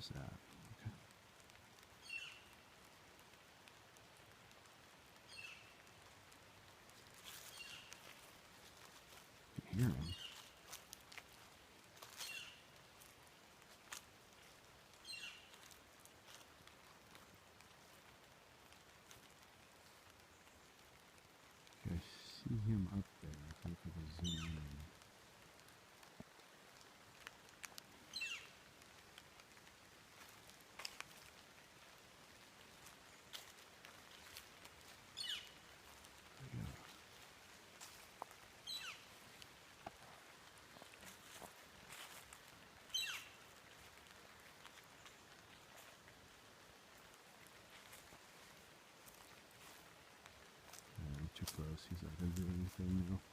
is that? Okay. I can hear him. Okay, I see him up there. If I can zoom in. Too close. He's not going to do anything now.